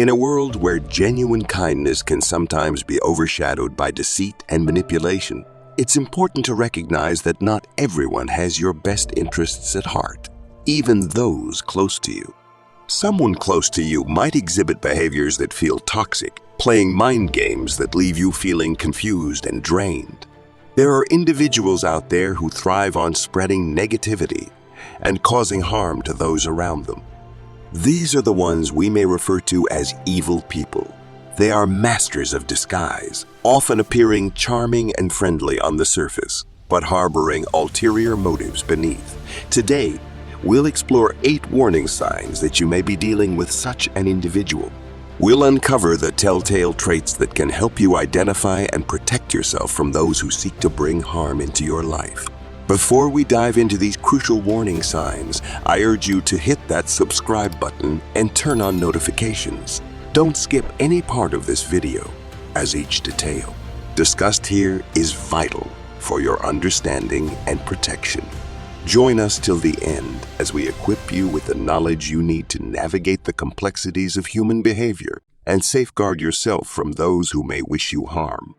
In a world where genuine kindness can sometimes be overshadowed by deceit and manipulation, it's important to recognize that not everyone has your best interests at heart, even those close to you. Someone close to you might exhibit behaviors that feel toxic, playing mind games that leave you feeling confused and drained. There are individuals out there who thrive on spreading negativity and causing harm to those around them. These are the ones we may refer to as evil people. They are masters of disguise, often appearing charming and friendly on the surface, but harboring ulterior motives beneath. Today, we'll explore 8 warning signs that you may be dealing with such an individual. We'll uncover the telltale traits that can help you identify and protect yourself from those who seek to bring harm into your life. Before we dive into these crucial warning signs, I urge you to hit that subscribe button and turn on notifications. Don't skip any part of this video, as each detail discussed here is vital for your understanding and protection. Join us till the end as we equip you with the knowledge you need to navigate the complexities of human behavior and safeguard yourself from those who may wish you harm.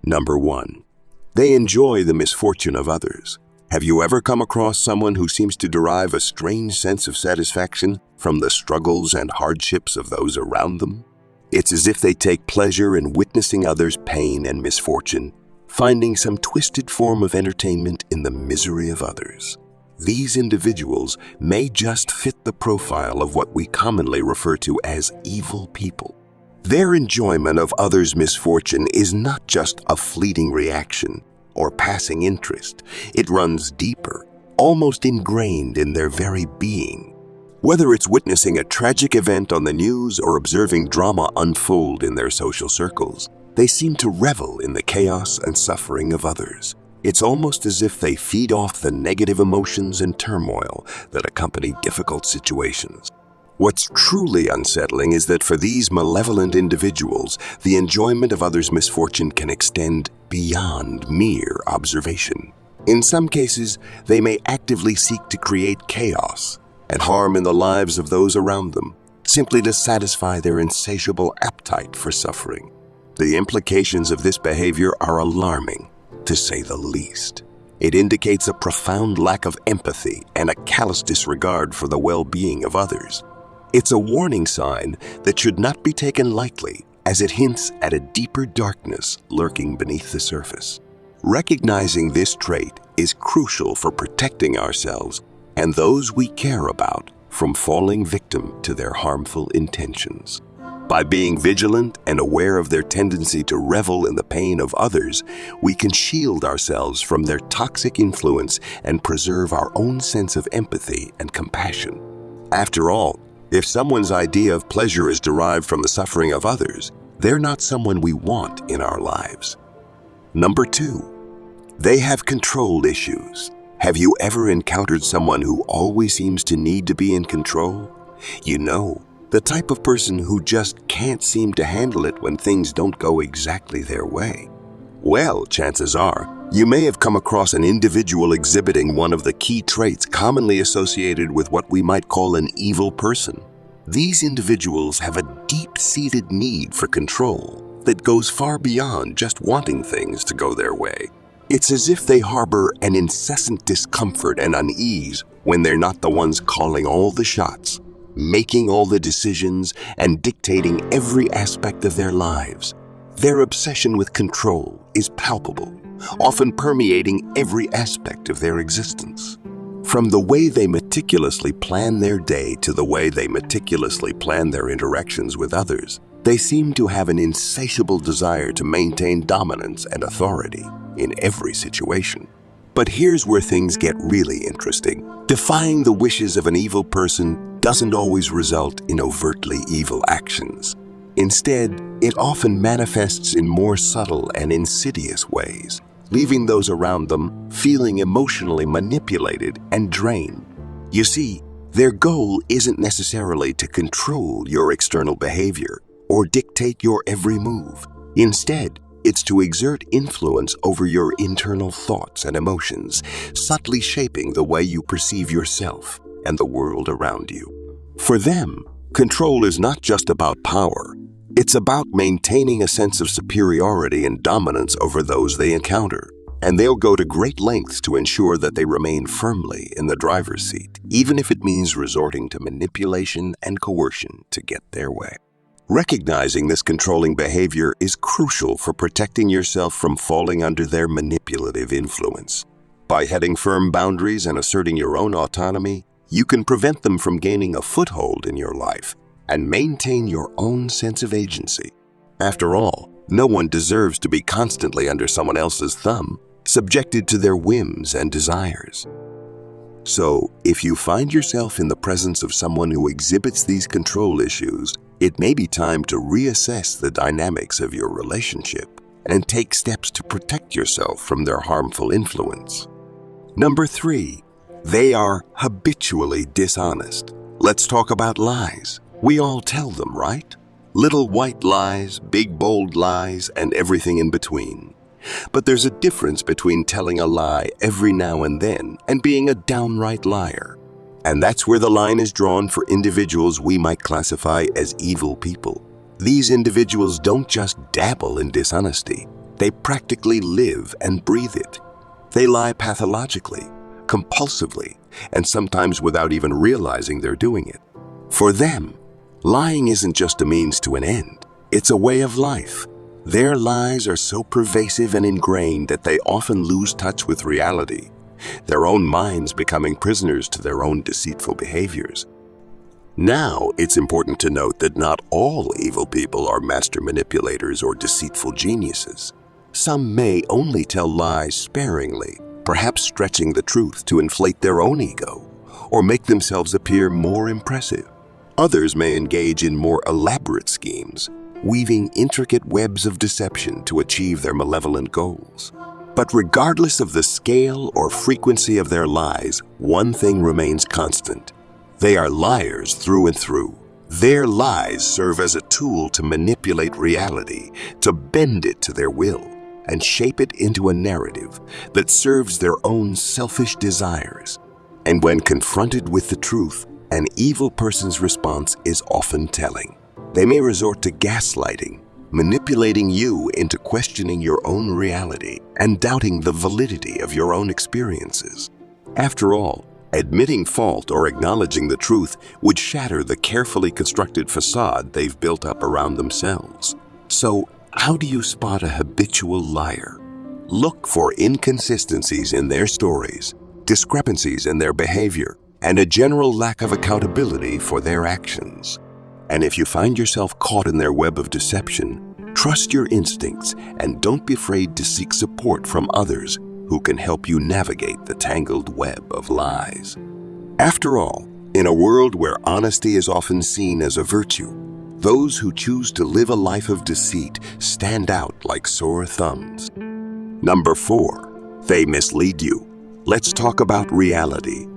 Number 1. They enjoy the misfortune of others. Have you ever come across someone who seems to derive a strange sense of satisfaction from the struggles and hardships of those around them? It's as if they take pleasure in witnessing others' pain and misfortune, finding some twisted form of entertainment in the misery of others. These individuals may just fit the profile of what we commonly refer to as evil people. Their enjoyment of others' misfortune is not just a fleeting reaction or passing interest. It runs deeper, almost ingrained in their very being. Whether it's witnessing a tragic event on the news or observing drama unfold in their social circles, they seem to revel in the chaos and suffering of others. It's almost as if they feed off the negative emotions and turmoil that accompany difficult situations. What's truly unsettling is that for these malevolent individuals, the enjoyment of others' misfortune can extend beyond mere observation. In some cases, they may actively seek to create chaos and harm in the lives of those around them, simply to satisfy their insatiable appetite for suffering. The implications of this behavior are alarming, to say the least. It indicates a profound lack of empathy and a callous disregard for the well-being of others. It's a warning sign that should not be taken lightly, as it hints at a deeper darkness lurking beneath the surface. Recognizing this trait is crucial for protecting ourselves and those we care about from falling victim to their harmful intentions. By being vigilant and aware of their tendency to revel in the pain of others, we can shield ourselves from their toxic influence and preserve our own sense of empathy and compassion. After all, if someone's idea of pleasure is derived from the suffering of others, they're not someone we want in our lives. Number 2, they have control issues. Have you ever encountered someone who always seems to need to be in control? You know, the type of person who just can't seem to handle it when things don't go exactly their way. Well, chances are, you may have come across an individual exhibiting one of the key traits commonly associated with what we might call an evil person. These individuals have a deep-seated need for control that goes far beyond just wanting things to go their way. It's as if they harbor an incessant discomfort and unease when they're not the ones calling all the shots, making all the decisions, and dictating every aspect of their lives. Their obsession with control is palpable, often permeating every aspect of their existence. From the way they meticulously plan their day to the way they meticulously plan their interactions with others, they seem to have an insatiable desire to maintain dominance and authority in every situation. But here's where things get really interesting. Defying the wishes of an evil person doesn't always result in overtly evil actions. Instead, it often manifests in more subtle and insidious ways, leaving those around them feeling emotionally manipulated and drained. You see, their goal isn't necessarily to control your external behavior or dictate your every move. Instead, it's to exert influence over your internal thoughts and emotions, subtly shaping the way you perceive yourself and the world around you. For them, Control is not just about power. It's about maintaining a sense of superiority and dominance over those they encounter. And they'll go to great lengths to ensure that they remain firmly in the driver's seat, even if it means resorting to manipulation and coercion to get their way. Recognizing this controlling behavior is crucial for protecting yourself from falling under their manipulative influence. By setting firm boundaries and asserting your own autonomy, you can prevent them from gaining a foothold in your life and maintain your own sense of agency. After all, no one deserves to be constantly under someone else's thumb, subjected to their whims and desires. So, if you find yourself in the presence of someone who exhibits these control issues, it may be time to reassess the dynamics of your relationship and take steps to protect yourself from their harmful influence. Number 3, they are habitually dishonest. Let's talk about lies. We all tell them, right? Little white lies, big bold lies, and everything in between. But there's a difference between telling a lie every now and then and being a downright liar. And that's where the line is drawn for individuals we might classify as evil people. These individuals don't just dabble in dishonesty. They practically live and breathe it. They lie pathologically, compulsively, and sometimes without even realizing they're doing it. For them, lying isn't just a means to an end. It's a way of life. Their lies are so pervasive and ingrained that they often lose touch with reality, their own minds becoming prisoners to their own deceitful behaviors. Now, it's important to note that not all evil people are master manipulators or deceitful geniuses. Some may only tell lies sparingly, perhaps stretching the truth to inflate their own ego or make themselves appear more impressive. Others may engage in more elaborate schemes, weaving intricate webs of deception to achieve their malevolent goals. But regardless of the scale or frequency of their lies, one thing remains constant. They are liars through and through. Their lies serve as a tool to manipulate reality, to bend it to their will, and shape it into a narrative that serves their own selfish desires. And when confronted with the truth, an evil person's response is often telling. They may resort to gaslighting, manipulating you into questioning your own reality and doubting the validity of your own experiences. After all, admitting fault or acknowledging the truth would shatter the carefully constructed facade they've built up around themselves. So, how do you spot a habitual liar? Look for inconsistencies in their stories, discrepancies in their behavior, and a general lack of accountability for their actions. And if you find yourself caught in their web of deception, trust your instincts and don't be afraid to seek support from others who can help you navigate the tangled web of lies. After all, in a world where honesty is often seen as a virtue, those who choose to live a life of deceit stand out like sore thumbs. Number 4, they mislead you. Let's talk about reality.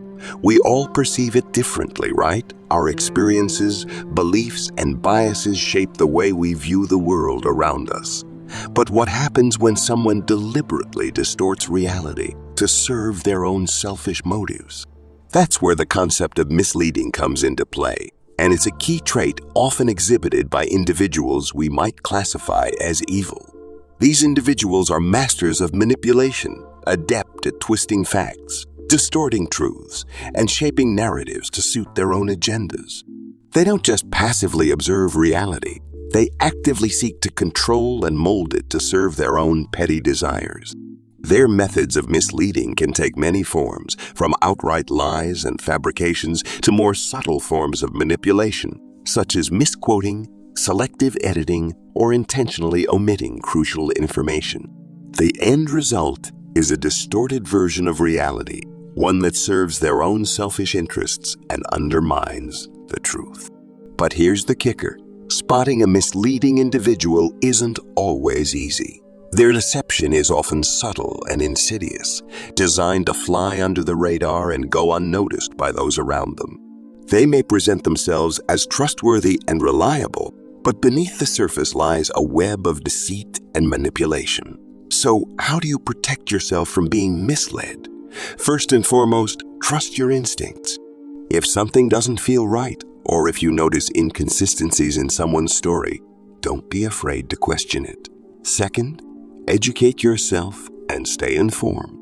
We all perceive it differently, right? Our experiences, beliefs, and biases shape the way we view the world around us. But what happens when someone deliberately distorts reality to serve their own selfish motives? That's where the concept of misleading comes into play, and it's a key trait often exhibited by individuals we might classify as evil. These individuals are masters of manipulation, adept at twisting facts, distorting truths, and shaping narratives to suit their own agendas. They don't just passively observe reality, they actively seek to control and mold it to serve their own petty desires. Their methods of misleading can take many forms, from outright lies and fabrications to more subtle forms of manipulation, such as misquoting, selective editing, or intentionally omitting crucial information. The end result is a distorted version of reality, one that serves their own selfish interests and undermines the truth. But here's the kicker. Spotting a misleading individual isn't always easy. Their deception is often subtle and insidious, designed to fly under the radar and go unnoticed by those around them. They may present themselves as trustworthy and reliable, but beneath the surface lies a web of deceit and manipulation. So, how do you protect yourself from being misled? First and foremost, trust your instincts. If something doesn't feel right, Or if you notice inconsistencies in someone's story, don't be afraid to question it. Second, educate yourself and stay informed.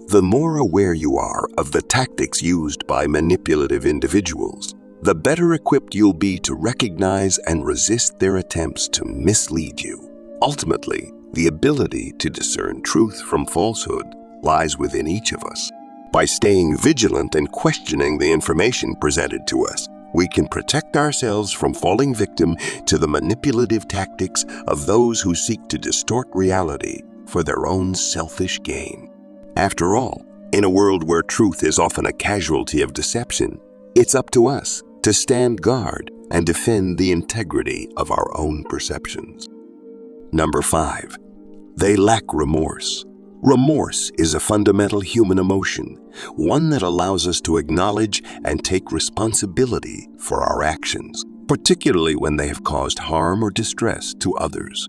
The more aware you are of the tactics used by manipulative individuals, the better equipped you'll be to recognize and resist their attempts to mislead you. Ultimately, the ability to discern truth from falsehood lies within each of us. By staying vigilant and questioning the information presented to us, we can protect ourselves from falling victim to the manipulative tactics of those who seek to distort reality for their own selfish gain. After all, in a world where truth is often a casualty of deception, it's up to us to stand guard and defend the integrity of our own perceptions. Number 5, they lack remorse. Remorse is a fundamental human emotion, one that allows us to acknowledge and take responsibility for our actions, particularly when they have caused harm or distress to others.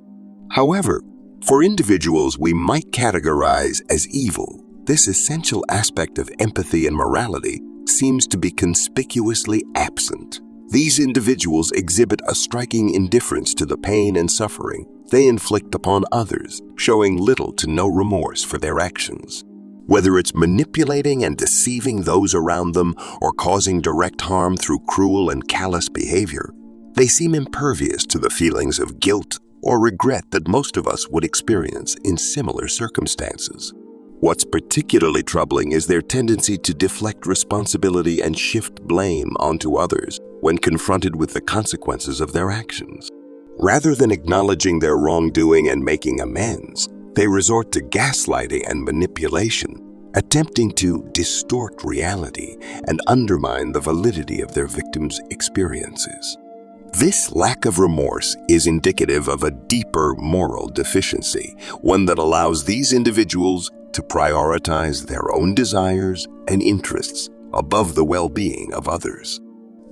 However, for individuals we might categorize as evil, this essential aspect of empathy and morality seems to be conspicuously absent. These individuals exhibit a striking indifference to the pain and suffering they inflict upon others, showing little to no remorse for their actions. Whether it's manipulating and deceiving those around them or causing direct harm through cruel and callous behavior, they seem impervious to the feelings of guilt or regret that most of us would experience in similar circumstances. What's particularly troubling is their tendency to deflect responsibility and shift blame onto others when confronted with the consequences of their actions. Rather than acknowledging their wrongdoing and making amends, they resort to gaslighting and manipulation, attempting to distort reality and undermine the validity of their victims' experiences. This lack of remorse is indicative of a deeper moral deficiency, one that allows these individuals to prioritize their own desires and interests above the well-being of others.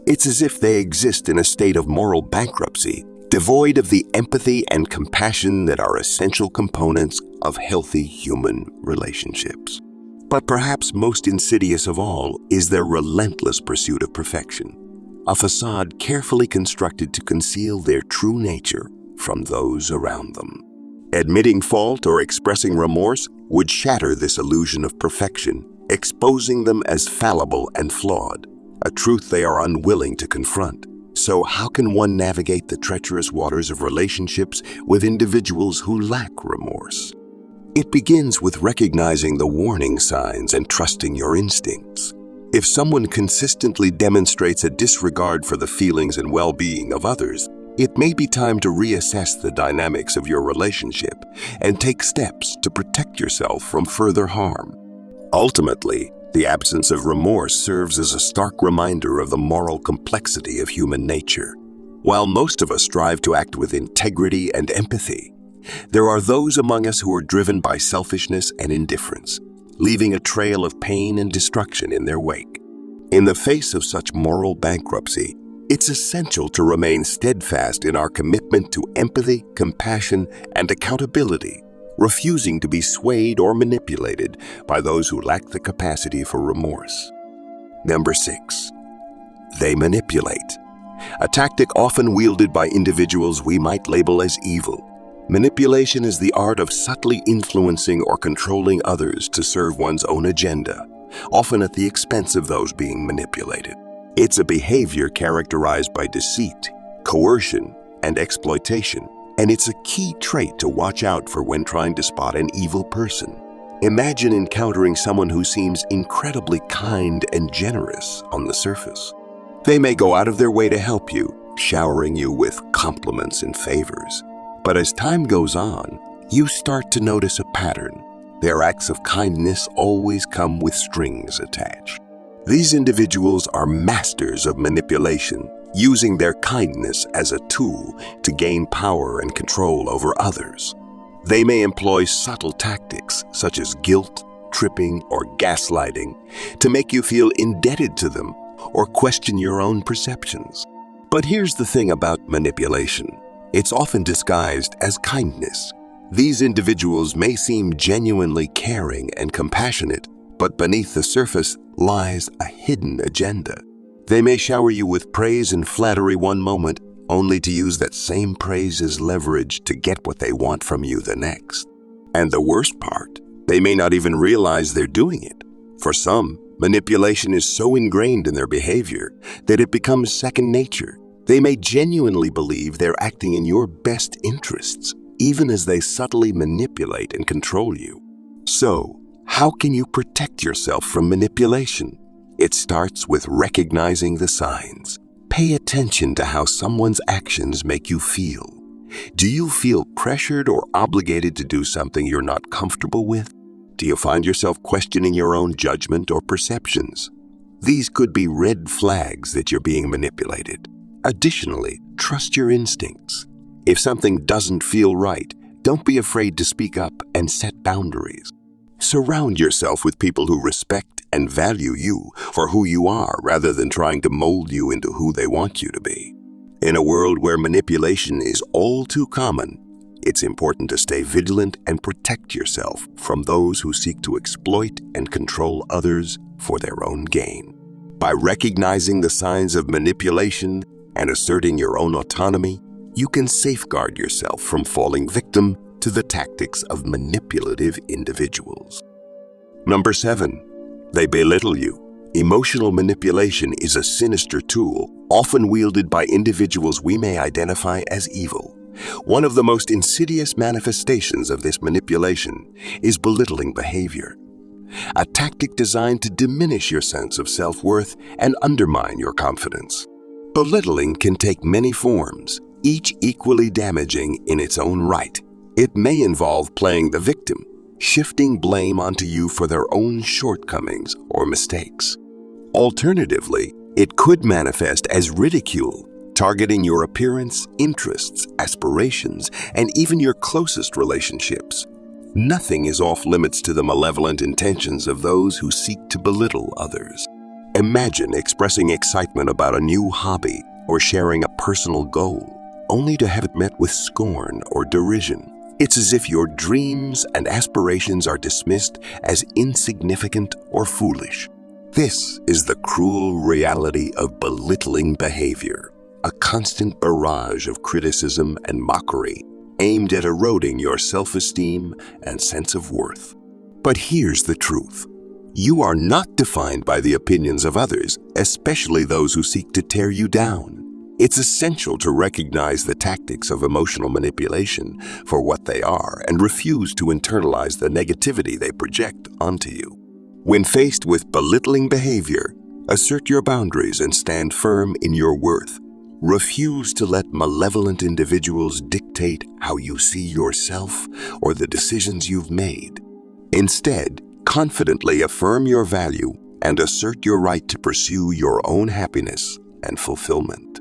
It's as if they exist in a state of moral bankruptcy, devoid of the empathy and compassion that are essential components of healthy human relationships. But perhaps most insidious of all is their relentless pursuit of perfection, a facade carefully constructed to conceal their true nature from those around them. Admitting fault or expressing remorse would shatter this illusion of perfection, exposing them as fallible and flawed, a truth they are unwilling to confront. So how can one navigate the treacherous waters of relationships with individuals who lack remorse? It begins with recognizing the warning signs and trusting your instincts. If someone consistently demonstrates a disregard for the feelings and well-being of others, it may be time to reassess the dynamics of your relationship and take steps to protect yourself from further harm. Ultimately, the absence of remorse serves as a stark reminder of the moral complexity of human nature. While most of us strive to act with integrity and empathy, there are those among us who are driven by selfishness and indifference, leaving a trail of pain and destruction in their wake. In the face of such moral bankruptcy, it's essential to remain steadfast in our commitment to empathy, compassion, and accountability, refusing to be swayed or manipulated by those who lack the capacity for remorse. Number 6, they manipulate. A tactic often wielded by individuals we might label as evil. Manipulation is the art of subtly influencing or controlling others to serve one's own agenda, often at the expense of those being manipulated. It's a behavior characterized by deceit, coercion, and exploitation, and it's a key trait to watch out for when trying to spot an evil person. Imagine encountering someone who seems incredibly kind and generous on the surface. They may go out of their way to help you, showering you with compliments and favors. But as time goes on, you start to notice a pattern. Their acts of kindness always come with strings attached. These individuals are masters of manipulation, using their kindness as a tool to gain power and control over others. They may employ subtle tactics such as guilt, tripping, or gaslighting to make you feel indebted to them or question your own perceptions. But here's the thing about manipulation. It's often disguised as kindness. These individuals may seem genuinely caring and compassionate, but beneath the surface lies a hidden agenda. They may shower you with praise and flattery one moment, only to use that same praise as leverage to get what they want from you the next. And the worst part, they may not even realize they're doing it. For some, manipulation is so ingrained in their behavior that it becomes second nature. They may genuinely believe they're acting in your best interests, even as they subtly manipulate and control you. So, how can you protect yourself from manipulation? It starts with recognizing the signs. Pay attention to how someone's actions make you feel. Do you feel pressured or obligated to do something you're not comfortable with? Do you find yourself questioning your own judgment or perceptions? These could be red flags that you're being manipulated. Additionally, trust your instincts. If something doesn't feel right, don't be afraid to speak up and set boundaries. Surround yourself with people who respect and value you for who you are rather than trying to mold you into who they want you to be. In a world where manipulation is all too common, it's important to stay vigilant and protect yourself from those who seek to exploit and control others for their own gain. By recognizing the signs of manipulation and asserting your own autonomy, you can safeguard yourself from falling victim to the tactics of manipulative individuals. Number 7, they belittle you. Emotional manipulation is a sinister tool, often wielded by individuals we may identify as evil. One of the most insidious manifestations of this manipulation is belittling behavior, a tactic designed to diminish your sense of self-worth and undermine your confidence. Belittling can take many forms, each equally damaging in its own right. It may involve playing the victim, shifting blame onto you for their own shortcomings or mistakes. Alternatively, it could manifest as ridicule, targeting your appearance, interests, aspirations, and even your closest relationships. Nothing is off limits to the malevolent intentions of those who seek to belittle others. Imagine expressing excitement about a new hobby or sharing a personal goal, only to have it met with scorn or derision. It's as if your dreams and aspirations are dismissed as insignificant or foolish. This is the cruel reality of belittling behavior, a constant barrage of criticism and mockery aimed at eroding your self-esteem and sense of worth. But here's the truth. You are not defined by the opinions of others, especially those who seek to tear you down. It's essential to recognize the tactics of emotional manipulation for what they are and refuse to internalize the negativity they project onto you. When faced with belittling behavior, assert your boundaries and stand firm in your worth. Refuse to let malevolent individuals dictate how you see yourself or the decisions you've made. Instead, confidently affirm your value and assert your right to pursue your own happiness and fulfillment.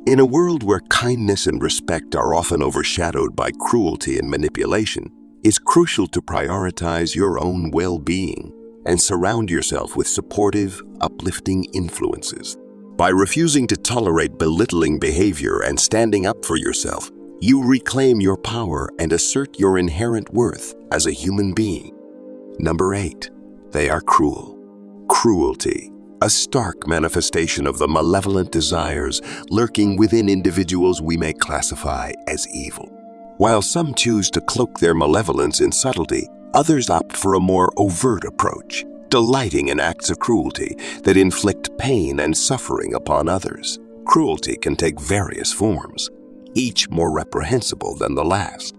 In a world where kindness and respect are often overshadowed by cruelty and manipulation, it's crucial to prioritize your own well-being and surround yourself with supportive, uplifting influences. By refusing to tolerate belittling behavior and standing up for yourself, you reclaim your power and assert your inherent worth as a human being. Number 8, they are cruel. Cruelty, a stark manifestation of the malevolent desires lurking within individuals we may classify as evil. While some choose to cloak their malevolence in subtlety, others opt for a more overt approach, delighting in acts of cruelty that inflict pain and suffering upon others. Cruelty can take various forms, each more reprehensible than the last.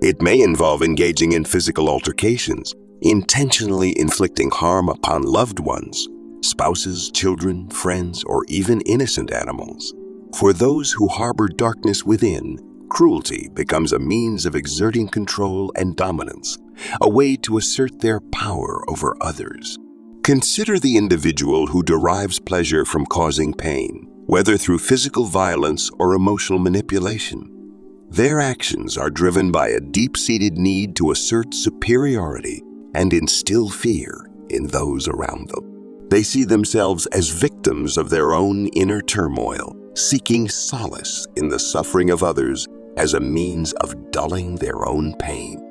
It may involve engaging in physical altercations, intentionally inflicting harm upon loved ones, spouses, children, friends, or even innocent animals. For those who harbor darkness within, cruelty becomes a means of exerting control and dominance, a way to assert their power over others. Consider the individual who derives pleasure from causing pain, whether through physical violence or emotional manipulation. Their actions are driven by a deep-seated need to assert superiority and instill fear in those around them. They see themselves as victims of their own inner turmoil, seeking solace in the suffering of others as a means of dulling their own pain.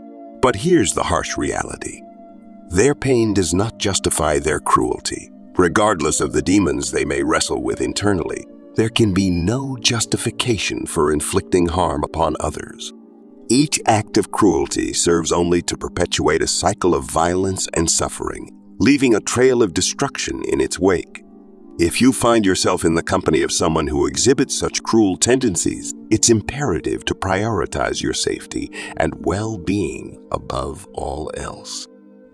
But here's the harsh reality. Their pain does not justify their cruelty. Regardless of the demons they may wrestle with internally, there can be no justification for inflicting harm upon others. Each act of cruelty serves only to perpetuate a cycle of violence and suffering, leaving a trail of destruction in its wake. If you find yourself in the company of someone who exhibits such cruel tendencies, it's imperative to prioritize your safety and well-being above all else.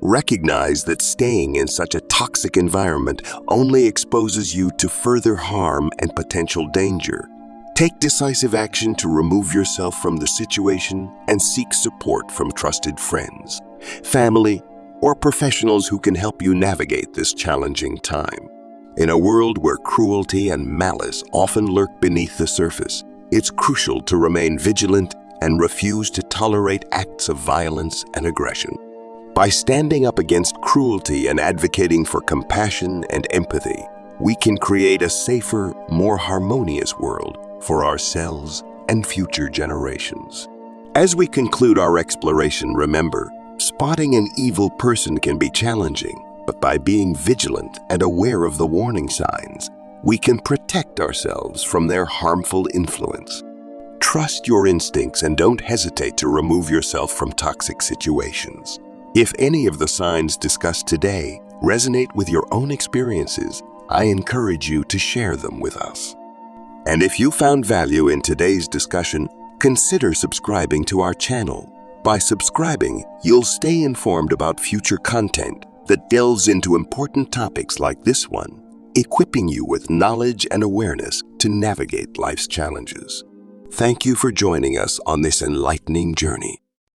Recognize that staying in such a toxic environment only exposes you to further harm and potential danger. Take decisive action to remove yourself from the situation and seek support from trusted friends, family, or professionals who can help you navigate this challenging time. In a world where cruelty and malice often lurk beneath the surface, it's crucial to remain vigilant and refuse to tolerate acts of violence and aggression. By standing up against cruelty and advocating for compassion and empathy, we can create a safer, more harmonious world for ourselves and future generations. As we conclude our exploration, remember, spotting an evil person can be challenging, but by being vigilant and aware of the warning signs, we can protect ourselves from their harmful influence. Trust your instincts and don't hesitate to remove yourself from toxic situations. If any of the signs discussed today resonate with your own experiences, I encourage you to share them with us. And if you found value in today's discussion, consider subscribing to our channel. By subscribing, you'll stay informed about future content that delves into important topics like this one, equipping you with knowledge and awareness to navigate life's challenges. Thank you for joining us on this enlightening journey.